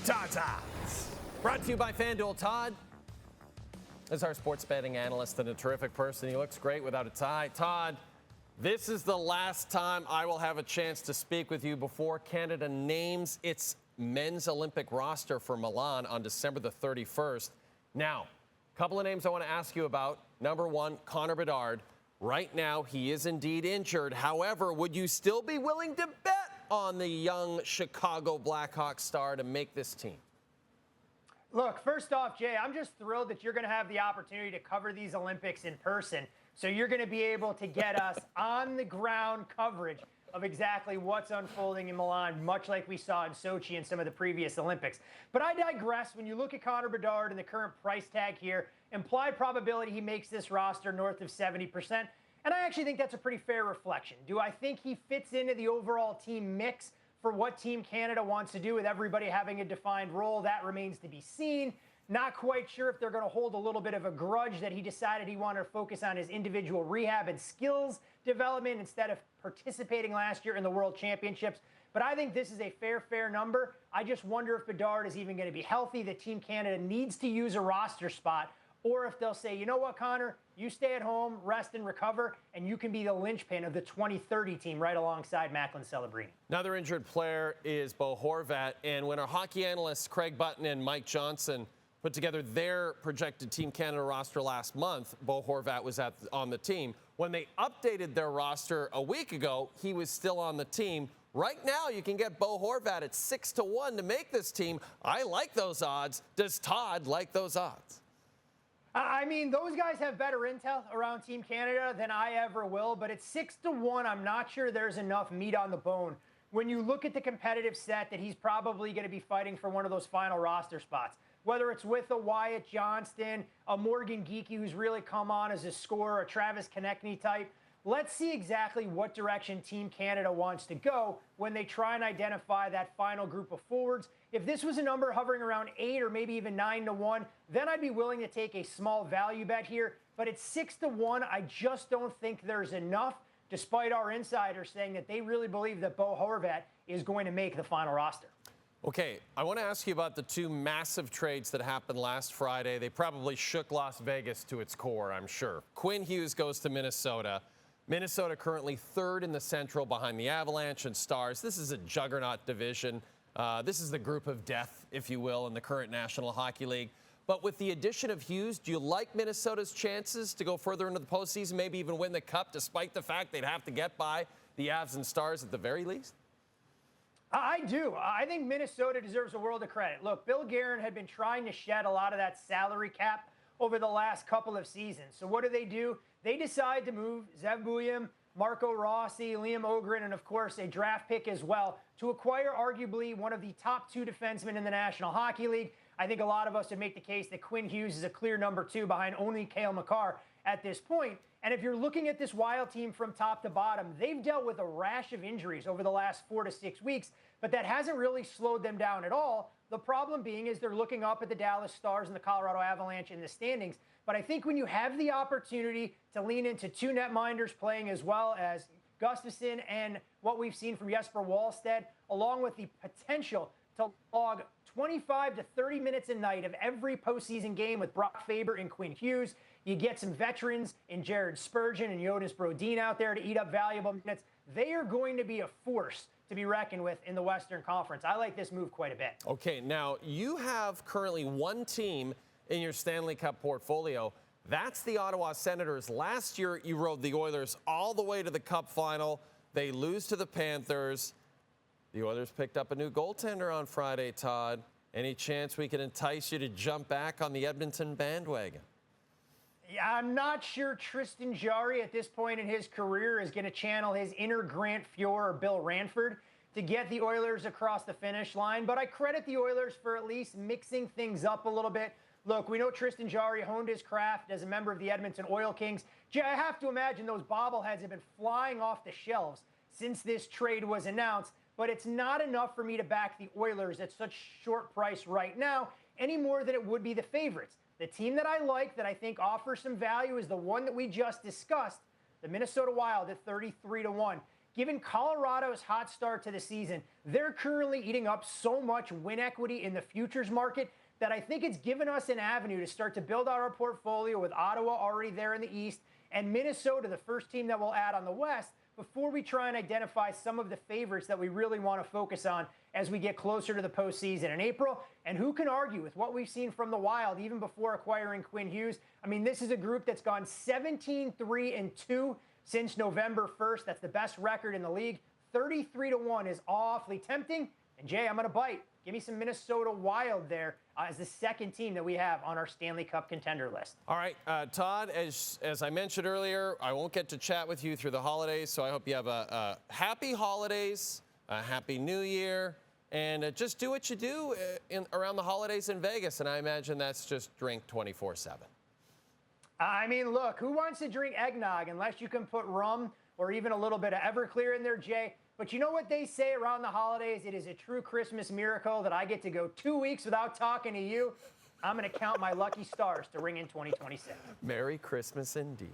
Todd's Odds. Brought to you by FanDuel. Todd is our sports betting analyst and a terrific person. He looks great without a tie. Todd, this is the last time I will have a chance to speak with you before Canada names its men's Olympic roster for Milan on December the 31st. Now, a couple of names I want to ask you about. Number one, Connor Bedard. Right now, he is indeed injured. However, would you still be willing to bet on the young Chicago Blackhawks star to make this team? Look, first off, Jay, I'm just thrilled that you're going to have the opportunity to cover these Olympics in person. So you're going to be able to get us on-the-ground coverage of exactly what's unfolding in Milan, much like we saw in Sochi and some of the previous Olympics. But I digress. When you look at Connor Bedard and the current price tag here, implied probability he makes this roster north of 70%. And I actually think that's a pretty fair reflection. Do I think he fits into the overall team mix for what Team Canada wants to do with everybody having a defined role? That remains to be seen. Not quite sure if they're going to hold a little bit of a grudge that he decided he wanted to focus on his individual rehab and skills development instead of participating last year in the World Championships. But I think this is a fair number. I just wonder if Bedard is even going to be healthy, that Team Canada needs to use a roster spot, or if they'll say, you know what, Connor, you stay at home, rest and recover, and you can be the linchpin of the 2030 team right alongside Macklin Celebrini. Another injured player is Bo Horvat, and when our hockey analysts Craig Button and Mike Johnson put together their projected Team Canada roster last month, Bo Horvat was on the team. When they updated their roster a week ago, he was still on the team. Right now, you can get Bo Horvat at 6-1 to make this team. I like those odds. Does Todd like those odds? I mean, those guys have better intel around Team Canada than I ever will, but at 6-1, I'm not sure there's enough meat on the bone. When you look at the competitive set that he's probably going to be fighting for one of those final roster spots, whether it's with a Wyatt Johnston, a Morgan Geekie who's really come on as a scorer, a Travis Konechny type. Let's see exactly what direction Team Canada wants to go when they try and identify that final group of forwards. If this was a number hovering around 8 or maybe even 9-1, then I'd be willing to take a small value bet here. But at 6-1, I just don't think there's enough, despite our insiders saying that they really believe that Bo Horvat is going to make the final roster. Okay, I want to ask you about the two massive trades that happened last Friday. They probably shook Las Vegas to its core, I'm sure. Quinn Hughes goes to Minnesota. Minnesota currently third in the Central behind the Avalanche and Stars. This is a juggernaut division. This is the group of death, if you will, in the current National Hockey League. But with the addition of Hughes, do you like Minnesota's chances to go further into the postseason, maybe even win the Cup, despite the fact they'd have to get by the Avs and Stars at the very least? I do. I think Minnesota deserves a world of credit. Look, Bill Guerin had been trying to shed a lot of that salary cap over the last couple of seasons. So what do? They decide to move Zev Buium, Marco Rossi, Liam Ogren, and of course a draft pick as well to acquire arguably one of the top two defensemen in the National Hockey League. I think a lot of us would make the case that Quinn Hughes is a clear number 2 behind only Cale Makar at this point. And if you're looking at this Wild team from top to bottom, they've dealt with a rash of injuries over the last 4 to 6 weeks, but that hasn't really slowed them down at all. The problem being is they're looking up at the Dallas Stars and the Colorado Avalanche in the standings. But I think when you have the opportunity to lean into two netminders playing as well as Gustafsson and what we've seen from Jesper Wallstedt, along with the potential to log 25 to 30 minutes a night of every postseason game with Brock Faber and Quinn Hughes, you get some veterans in Jared Spurgeon and Jonas Brodin out there to eat up valuable minutes. They are going to be a force to be reckoned with in the Western Conference. I like this move quite a bit. Okay, now you have currently one team in your Stanley Cup portfolio. That's the Ottawa Senators. Last year, you rode the Oilers all the way to the Cup final. They lose to the Panthers. The Oilers picked up a new goaltender on Friday, Todd. Any chance we can entice you to jump back on the Edmonton bandwagon? Yeah, I'm not sure Tristan Jarry at this point in his career is going to channel his inner Grant Fuhr or Bill Ranford to get the Oilers across the finish line, but I credit the Oilers for at least mixing things up a little bit. Look, we know Tristan Jarry honed his craft as a member of the Edmonton Oil Kings. Jay, I have to imagine those bobbleheads have been flying off the shelves since this trade was announced, but it's not enough for me to back the Oilers at such short price right now, any more than it would be the favorites. The team that I like, that I think offers some value, is the one that we just discussed, the Minnesota Wild at 33-1. given Colorado's hot start to the season, they're currently eating up so much win equity in the futures market that I think it's given us an avenue to start to build out our portfolio with Ottawa already there in the East and Minnesota, the first team that we'll add on the West, before we try and identify some of the favorites that we really want to focus on as we get closer to the postseason in April. And who can argue with what we've seen from the Wild even before acquiring Quinn Hughes? I mean, this is a group that's gone 17-3-2 since November 1st. That's the best record in the league. 33-1 is awfully tempting. And Jay, I'm going to bite. Give me some Minnesota Wild there as the second team that we have on our Stanley Cup contender list. All right, Todd, as I mentioned earlier, I won't get to chat with you through the holidays, so I hope you have a happy holidays, a happy new year, and just do what you do around the holidays in Vegas, and I imagine that's just drink 24/7. I mean, look, who wants to drink eggnog unless you can put rum or even a little bit of Everclear in there, Jay? But you know what they say around the holidays? It is a true Christmas miracle that I get to go 2 weeks without talking to you. I'm going to count my lucky stars to ring in 2026. Merry Christmas indeed.